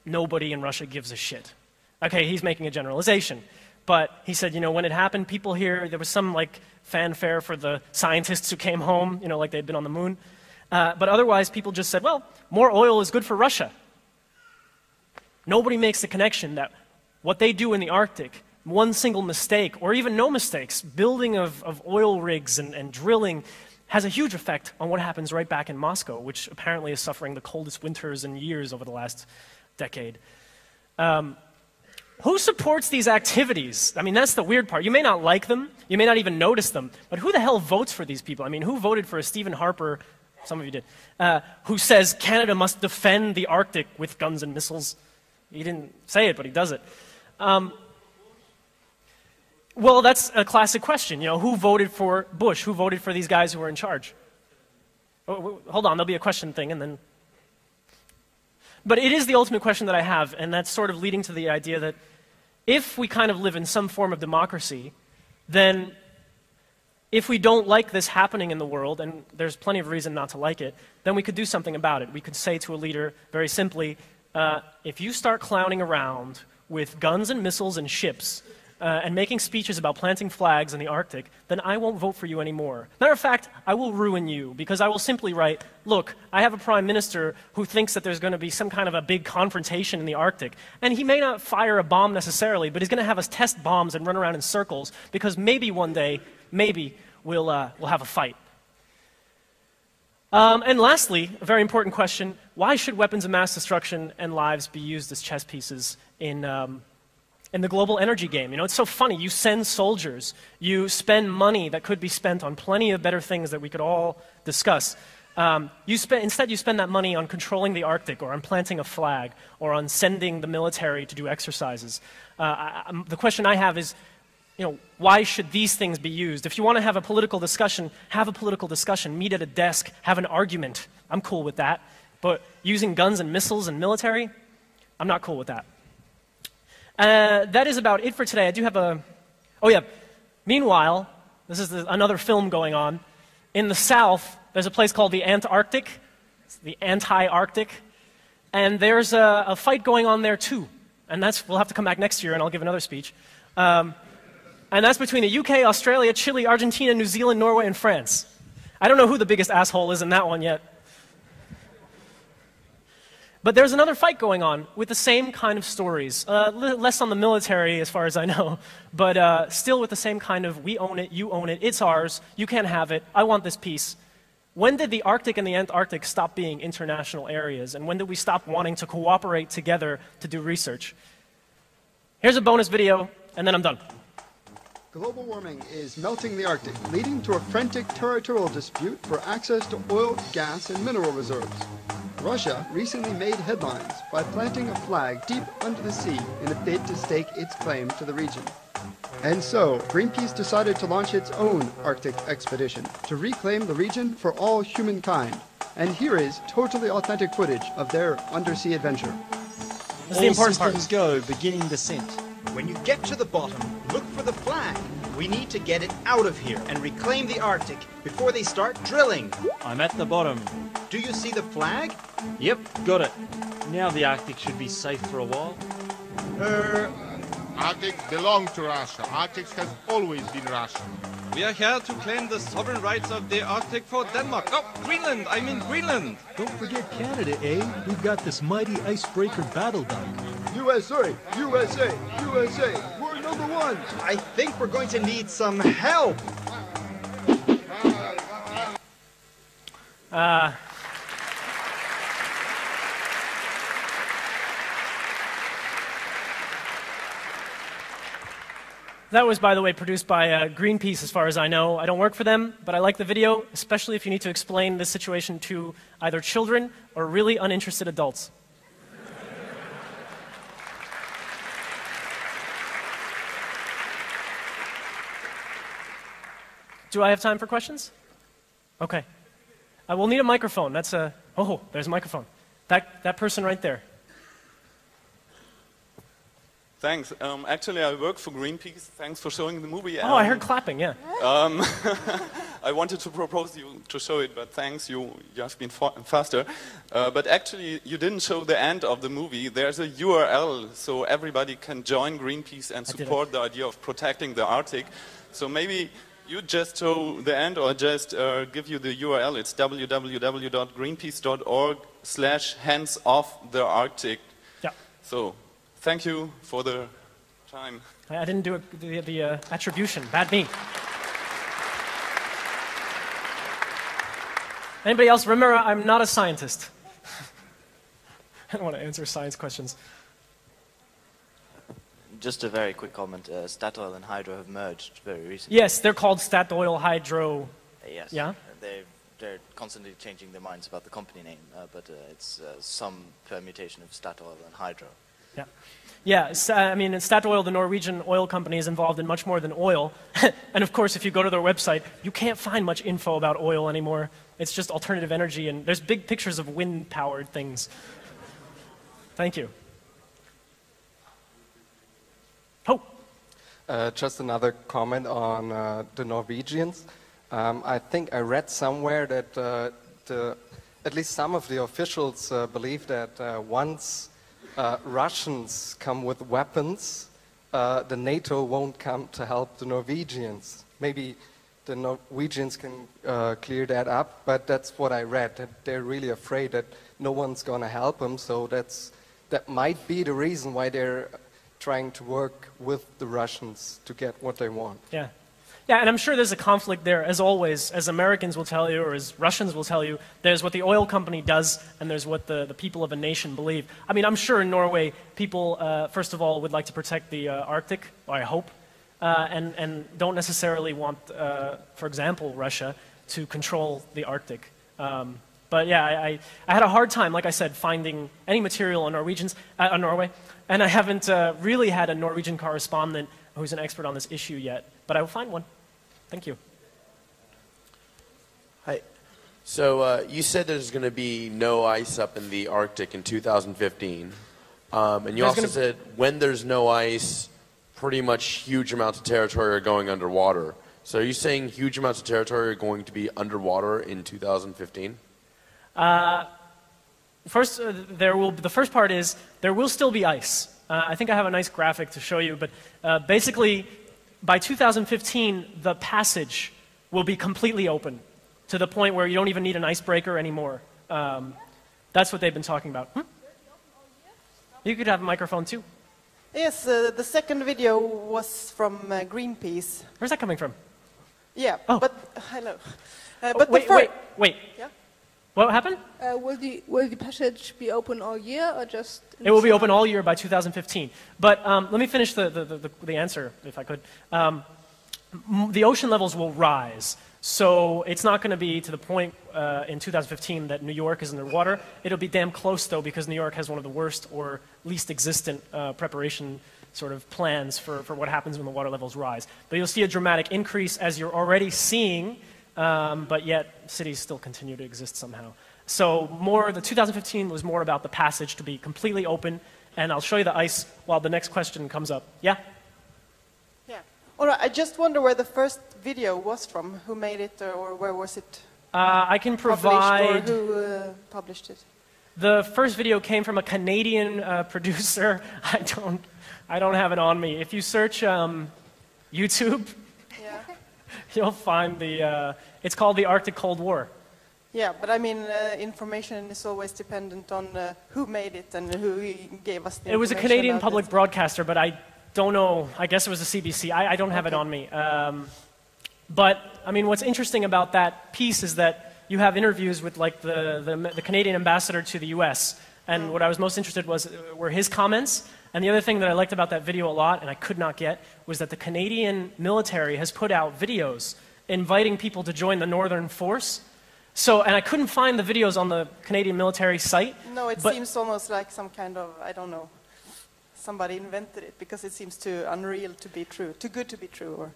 nobody in Russia gives a shit. Okay, he's making a generalization. But he said, when it happened, people here, there was some, fanfare for the scientists who came home, like they'd been on the moon. But otherwise, people just said, well, more oil is good for Russia. Nobody makes the connection that what they do in the Arctic, one single mistake, or even no mistakes, building of oil rigs and drilling, has a huge effect on what happens right back in Moscow, which apparently is suffering the coldest winters in years over the last decade. Who supports these activities? I mean, that's the weird part. You may not like them, you may not even notice them, but who the hell votes for these people? I mean, who voted for a Stephen Harper, some of you did, who says Canada must defend the Arctic with guns and missiles? He didn't say it, but he does it. Well, that's a classic question. Who voted for Bush? Who voted for these guys who were in charge? Oh, hold on, there'll be a question thing, and then... But it is the ultimate question that I have, and that's sort of leading to the idea that if we kind of live in some form of democracy, then if we don't like this happening in the world, and there's plenty of reason not to like it, then we could do something about it. We could say to a leader, very simply, if you start clowning around with guns and missiles and ships, and making speeches about planting flags in the Arctic, then I won't vote for you anymore. Matter of fact, I will ruin you, because I will simply write, look, I have a prime minister who thinks that there's going to be some kind of a big confrontation in the Arctic, and he may not fire a bomb necessarily, but he's going to have us test bombs and run around in circles, because maybe one day, maybe we'll have a fight. And lastly, a very important question, why should weapons of mass destruction and lives be used as chess pieces in the global energy game? It's so funny. You send soldiers. You spend money that could be spent on plenty of better things that we could all discuss. Instead, you spend that money on controlling the Arctic, or on planting a flag, or on sending the military to do exercises. The question I have is, why should these things be used? If you want to have a political discussion, have a political discussion. Meet at a desk, have an argument. I'm cool with that. But using guns and missiles and military, I'm not cool with that. That is about it for today. I do have a... Oh, yeah. Meanwhile, this is another film going on. In the South, there's a place called the Antarctic. It's the anti-Arctic. And there's a fight going on there, too. And we'll have to come back next year, and I'll give another speech. And that's between the UK, Australia, Chile, Argentina, New Zealand, Norway, and France. I don't know who the biggest asshole is in that one yet. But there's another fight going on with the same kind of stories. Less on the military, as far as I know, but still with the same kind of, we own it, you own it, it's ours, you can't have it, I want this peace. When did the Arctic and the Antarctic stop being international areas? And when did we stop wanting to cooperate together to do research? Here's a bonus video, and then I'm done. Global warming is melting the Arctic, leading to a frantic territorial dispute for access to oil, gas, and mineral reserves. Russia recently made headlines by planting a flag deep under the sea in a bid to stake its claim to the region. And so, Greenpeace decided to launch its own Arctic expedition to reclaim the region for all humankind. And here is totally authentic footage of their undersea adventure. This is the important part. All systems go, beginning descent. When you get to the bottom, look for the flag. We need to get it out of here and reclaim the Arctic before they start drilling. I'm at the bottom. Do you see the flag? Yep, got it. Now the Arctic should be safe for a while. Arctic belongs to Russia. Arctic has always been Russian. We are here to claim the sovereign rights of the Arctic for Denmark. Oh, Greenland! I mean Greenland! Don't forget Canada, eh? We've got this mighty icebreaker battle duck. USA! USA! USA! We're number one! I think we're going to need some help! That was, by the way, produced by Greenpeace, as far as I know. I don't work for them, but I like the video, especially if you need to explain this situation to either children or really uninterested adults. Do I have time for questions? Okay. We'll need a microphone. That's a... Oh, there's a microphone. That person right there. Thanks. Actually, I work for Greenpeace. Thanks for showing the movie. Oh, I heard clapping, yeah. I wanted to propose you to show it, but thanks, you have been faster. But actually, you didn't show the end of the movie. There's a URL, so everybody can join Greenpeace and support the idea of protecting the Arctic. So maybe you just show the end, or just give you the URL. It's www.greenpeace.org/hands-off-the-Arctic. Yeah. So, thank you for the time. I didn't do the attribution. Bad me. Anybody else? Remember, I'm not a scientist. I don't want to answer science questions. Just a very quick comment. Statoil and Hydro have merged very recently. Yes, they're called Statoil Hydro. Yes. Yeah? They're constantly changing their minds about the company name, but it's some permutation of Statoil and Hydro. Yeah. Yeah, I mean, Statoil, the Norwegian oil company, is involved in much more than oil. And of course, if you go to their website, you can't find much info about oil anymore. It's just alternative energy, and there's big pictures of wind-powered things. Thank you. Oh. Just another comment on the Norwegians. I think I read somewhere that at least some of the officials believe that once Russians come with weapons, the NATO won't come to help the Norwegians. Maybe the Norwegians can clear that up, but that's what I read, that they're really afraid that no one's going to help them, so that might be the reason why they're trying to work with the Russians to get what they want. Yeah. Yeah, and I'm sure there's a conflict there, as always, as Americans will tell you, or as Russians will tell you. There's what the oil company does, and there's what the people of a nation believe. I mean, I'm sure in Norway, people, first of all, would like to protect the Arctic, or I hope, and don't necessarily want, for example, Russia to control the Arctic. But yeah, I had a hard time, like I said, finding any material on Norway, and I haven't really had a Norwegian correspondent who's an expert on this issue yet, but I will find one. Thank you. Hi. So you said there's going to be no ice up in the Arctic in 2015, and you also said when there's no ice, pretty much huge amounts of territory are going underwater. So are you saying huge amounts of territory are going to be underwater in 2015? First, the first part is there will still be ice. I think I have a nice graphic to show you, but basically by 2015 the passage will be completely open to the point where you don't even need an icebreaker anymore. That's what they've been talking about. You could have a microphone too. Yes, the second video was from Greenpeace. Where's that coming from? Yeah, but hello. But wait. Yeah? What happened? Will the passage be open all year or just? It will be open all year by 2015. But let me finish the answer, if I could. The ocean levels will rise. So it's not going to be to the point in 2015 that New York is underwater. It'll be damn close, though, because New York has one of the worst or least existent preparation sort of plans for what happens when the water levels rise. But you'll see a dramatic increase, as you're already seeing, but yet cities still continue to exist somehow. So the 2015 was more about the passage to be completely open, and I'll show you the ice while the next question comes up. Yeah? Yeah. All right, I just wonder where the first video was from. Who made it, or where was it I can provide... published, or who published it? The first video came from a Canadian producer. I don't have it on me. If you search YouTube, you'll find it's called The Arctic Cold War. Yeah, but I mean, information is always dependent on who made it and who gave us the information. It was a Canadian public broadcaster, but I don't know. I guess it was the CBC. I don't have it on me. But, I mean, what's interesting about that piece is that you have interviews with, like, the Canadian ambassador to the U.S., and what I was most interested were his comments. And the other thing that I liked about that video a lot, and I could not get, was that the Canadian military has put out videos inviting people to join the Northern Force. So, and I couldn't find the videos on the Canadian military site. No, it seems almost like some kind of, I don't know, somebody invented it because it seems too unreal to be true, too good to be true. Or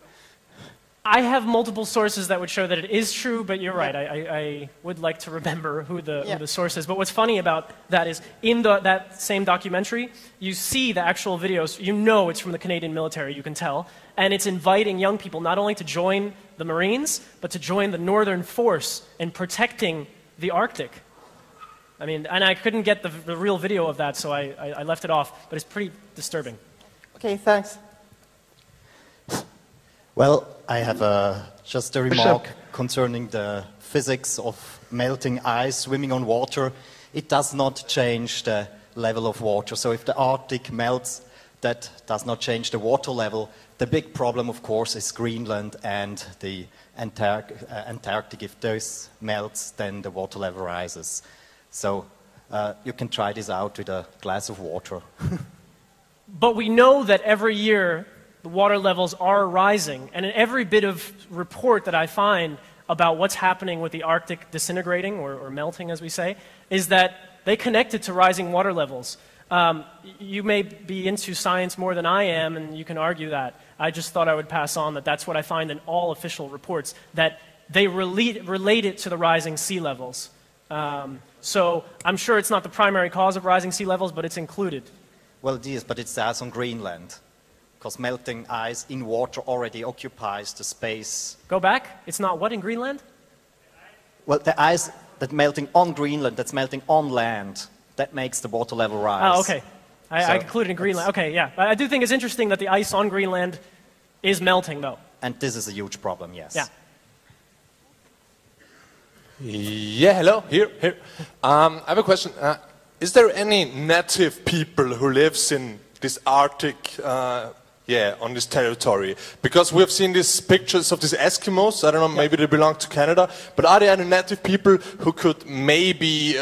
I have multiple sources that would show that it is true, but you're right. I would like to remember who the source is. But what's funny about that is in that same documentary, you see the actual videos. You know it's from the Canadian military, you can tell. And it's inviting young people not only to join the Marines, but to join the Northern Force in protecting the Arctic. I mean, and I couldn't get the real video of that, so I left it off. But it's pretty disturbing. Okay, thanks. Well, I have just a remark concerning the physics of melting ice, swimming on water. It does not change the level of water. So if the Arctic melts, that does not change the water level. The big problem, of course, is Greenland and the Antarctic. If those melts, then the water level rises. So you can try this out with a glass of water. But we know that every year the water levels are rising, and in every bit of report that I find about what's happening with the Arctic disintegrating, or melting as we say, is that they connect it to rising water levels. You may be into science more than I am, and you can argue that. I just thought I would pass on that that's what I find in all official reports, that they relate it to the rising sea levels. So I'm sure it's not the primary cause of rising sea levels, but it's included. Well, it is, but it's as on Greenland. Because melting ice in water already occupies the space. Go back? It's not what in Greenland? Well, the ice that's melting on Greenland, that's melting on land, that makes the water level rise. Oh, okay. I included in Greenland. Okay, yeah. I do think it's interesting that the ice on Greenland is melting, though. And this is a huge problem, yes. Yeah. Yeah, hello, here. I have a question. Is there any native people who lives in this Arctic on this territory? Because we have seen these pictures of these Eskimos. I don't know, maybe they belong to Canada. But are there any native people who could maybe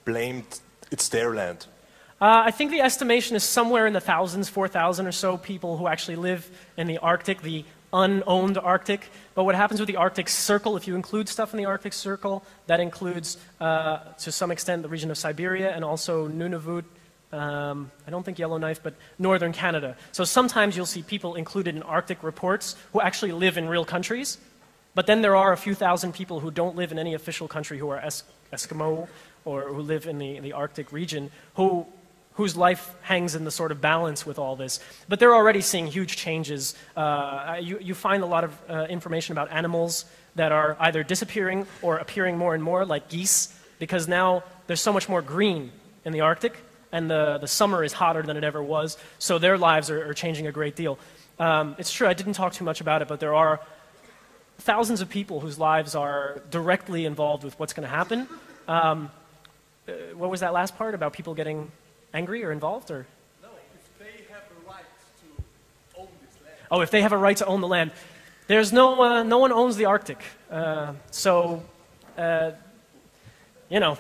blame it's their land? I think the estimation is somewhere in the thousands, 4,000 or so people who actually live in the Arctic, the unowned Arctic. But what happens with the Arctic Circle, if you include stuff in the Arctic Circle, that includes, to some extent, the region of Siberia and also Nunavut, I don't think Yellowknife, but northern Canada. So sometimes you'll see people included in Arctic reports who actually live in real countries, but then there are a few thousand people who don't live in any official country who are Eskimo or who live in the Arctic region whose life hangs in the sort of balance with all this. But they're already seeing huge changes. You find a lot of information about animals that are either disappearing or appearing more and more, like geese, because now there's so much more green in the Arctic, and the summer is hotter than it ever was, so their lives are changing a great deal. It's true, I didn't talk too much about it, but there are thousands of people whose lives are directly involved with what's going to happen. What was that last part about people getting angry or involved? Or? No, if they have a right to own this land. Oh, if they have a right to own the land. There's no one owns the Arctic. You know,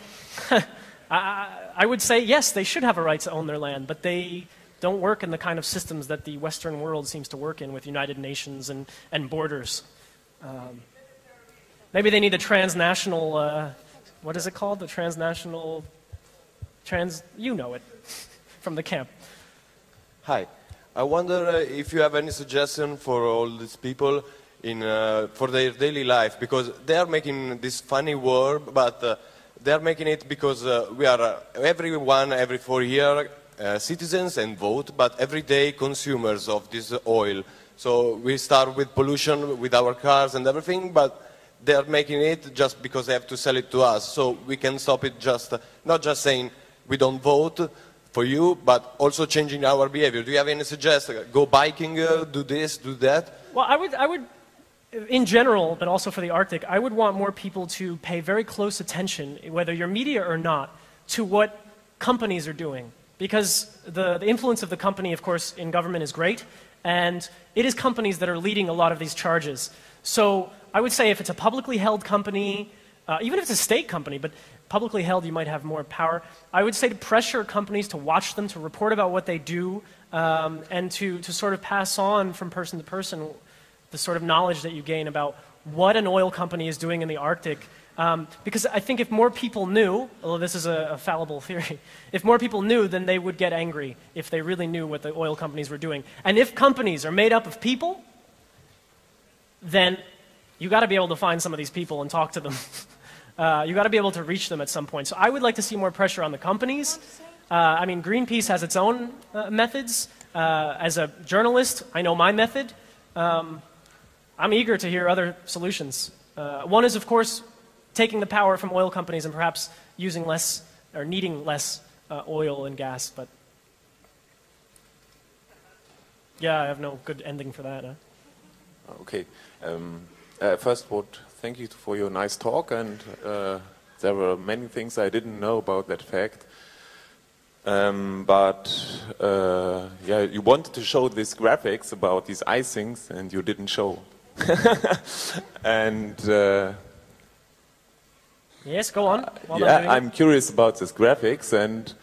I would say, yes, they should have a right to own their land, but they don't work in the kind of systems that the Western world seems to work in with United Nations and borders. Maybe they need a transnational, what is it called? The transnational, you know it, from the camp. Hi. I wonder if you have any suggestion for all these people for their daily life, because they are making this funny war, but they are making it because we are everyone every 4 years citizens and vote, but everyday consumers of this oil. So we start with pollution with our cars and everything, but they are making it just because they have to sell it to us. So we can stop it not just saying we don't vote for you, but also changing our behavior. Do you have any suggestions? Go biking, do this, do that? Well, I would, in general, but also for the Arctic, I would want more people to pay very close attention, whether you're media or not, to what companies are doing. Because the influence of the company, of course, in government is great, and it is companies that are leading a lot of these charges. So I would say if it's a publicly held company, even if it's a state company, but publicly held, you might have more power. I would say to pressure companies to watch them, to report about what they do, and to sort of pass on from person to person the sort of knowledge that you gain about what an oil company is doing in the Arctic. Because I think if more people knew, although this is a fallible theory, if more people knew, then they would get angry if they really knew what the oil companies were doing. And if companies are made up of people, then you got to be able to find some of these people and talk to them. You got to be able to reach them at some point. So I would like to see more pressure on the companies. I mean, Greenpeace has its own methods. As a journalist, I know my method. I'm eager to hear other solutions. One is, of course, taking the power from oil companies and perhaps using less or needing less oil and gas. But yeah, I have no good ending for that. Okay. First, thank you for your nice talk, and there were many things I didn't know about that fact. Yeah, you wanted to show these graphics about these icings, and you didn't show. And yes, go on. Yeah, I'm curious about these graphics, and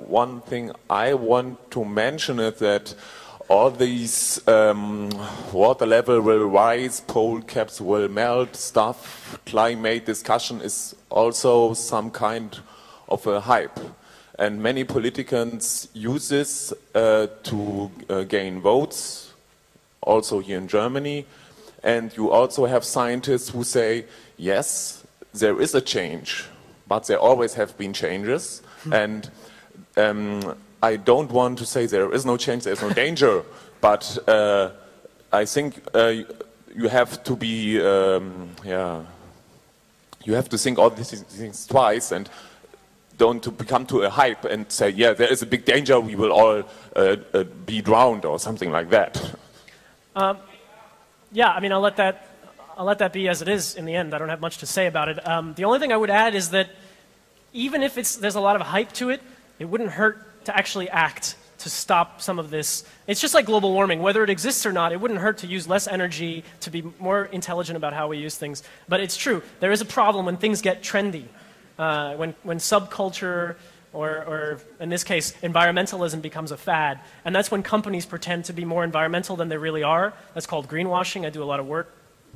one thing I want to mention is that all these water level will rise, pole caps will melt stuff, climate discussion is also some kind of a hype. And many politicians use this to gain votes, also here in Germany. And you also have scientists who say, yes, there is a change, but there always have been changes. And I don't want to say there is no change, there's no danger, but I think you have to be, you have to think all these things twice and don't to become to a hype and say, yeah, there is a big danger, we will all be drowned or something like that. Yeah, I mean, I'll let that be as it is in the end. I don't have much to say about it. The only thing I would add is that even if there's a lot of hype to it, it wouldn't hurt to actually act to stop some of this. It's just like global warming. Whether it exists or not, it wouldn't hurt to use less energy, to be more intelligent about how we use things. But it's true. There is a problem when things get trendy. When subculture or in this case, environmentalism becomes a fad. And that's when companies pretend to be more environmental than they really are. That's called greenwashing. I do a lot of work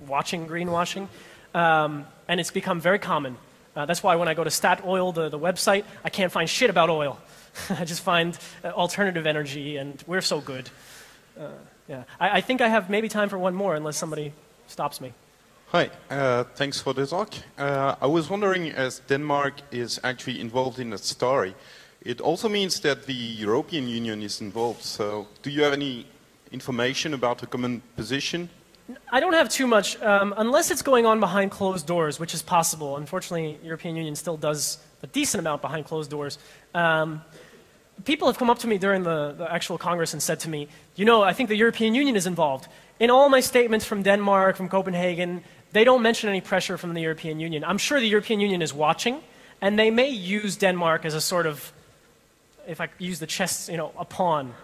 watching greenwashing. And it's become very common. That's why when I go to Statoil, the website, I can't find shit about oil. I just find alternative energy, and we're so good. Yeah. I think I have maybe time for one more, unless somebody stops me. Hi, thanks for the talk. I was wondering, as Denmark is actually involved in the story, it also means that the European Union is involved. So do you have any information about the common position? I don't have too much, unless it's going on behind closed doors, which is possible. Unfortunately, the European Union still does a decent amount behind closed doors. People have come up to me during the actual Congress and said to me, you know, I think the European Union is involved. In all my statements from Denmark, from Copenhagen, they don't mention any pressure from the European Union. I'm sure the European Union is watching, and they may use Denmark as a sort of, if I use the chess, you know, a pawn.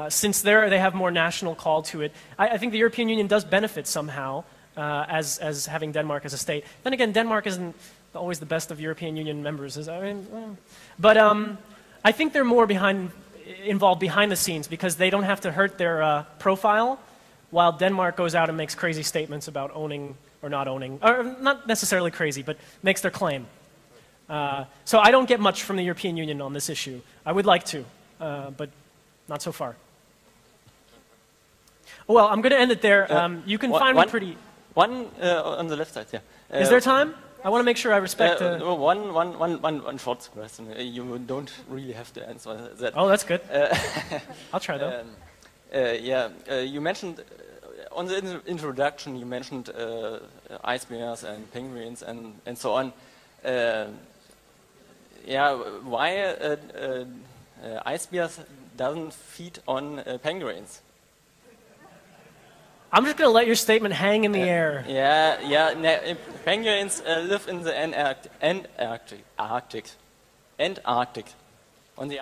Since they have more national call to it. I think the European Union does benefit somehow as having Denmark as a state. Then again, Denmark isn't always the best of European Union members. But I think they're more involved behind the scenes because they don't have to hurt their profile, while Denmark goes out and makes crazy statements about owning or not owning, or not necessarily crazy, but makes their claim. So I don't get much from the European Union on this issue. I would like to, but not so far. Well, I'm going to end it there. You can find me pretty... One on the left side, yeah. Is there time? I want to make sure I respect... One short question. You don't really have to answer that. Oh, that's good. I'll try, though. You mentioned... on the introduction, you mentioned ice bears and penguins and so on. Why ice bears doesn't feed on penguins? I'm just going to let your statement hang in the air. Penguins live in the Antarctic. On the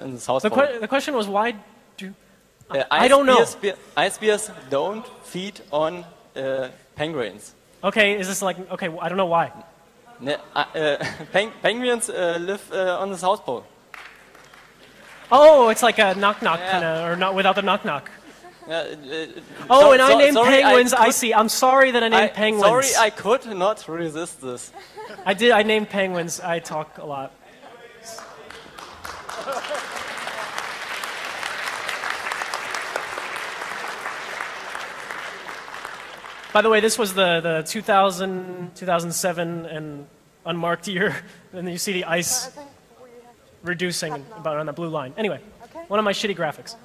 in the South Pole. The question was, why do... I don't know. Ice bears don't feed on penguins. Okay, is this like... Okay, I don't know why. Penguins live on the South Pole. Oh, it's like a knock-knock kind of, or not without the knock-knock. I named penguins. I see. I'm sorry that I named penguins. Sorry, I could not resist this. I named penguins. I talk a lot. By the way, this was the 2000, 2007, and unmarked year. And you see the ice reducing about on the blue line. Anyway, one of my shitty graphics.